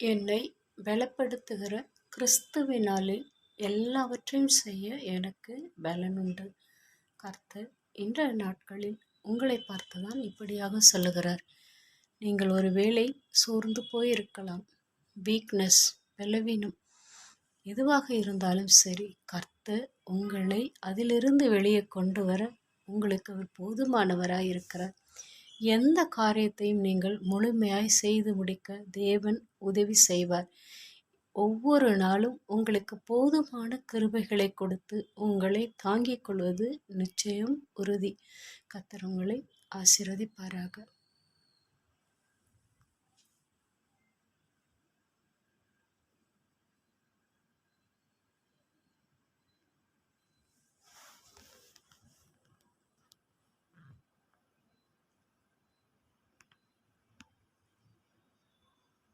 என்னை பலப்படுத்துகிற கிறிஸ்துவினாலே எல்லாவற்றையும் செய்ய எனக்கு பலனுண்டு. கர்த்தர் இன்றைய நாட்களில் உங்களை பார்த்துதான் இப்படியாக சொல்லுகிறார். நீங்கள் ஒருவேளை சோர்ந்து போயிருக்கலாம். வீக்னஸ், பலவீனம் எதுவாக இருந்தாலும் சரி, கர்த்தர் உங்களை அதிலிருந்து வெளியே கொண்டு வர உங்களுக்கு அவர் போதுமானவராய் இருக்கிறார். எந்த காரியத்தையும் நீங்கள் முழுமையாய் செய்து முடிக்க தேவன் உதவி செய்வார். ஒவ்வொரு நாளும் உங்களுக்கு போதுமான கிருபைகளை கொடுத்து உங்களை தாங்கிக் கொள்வது நிச்சயம் உறுதி. கர்த்தர் உங்களை ஆசீர்வதிப்பாராக.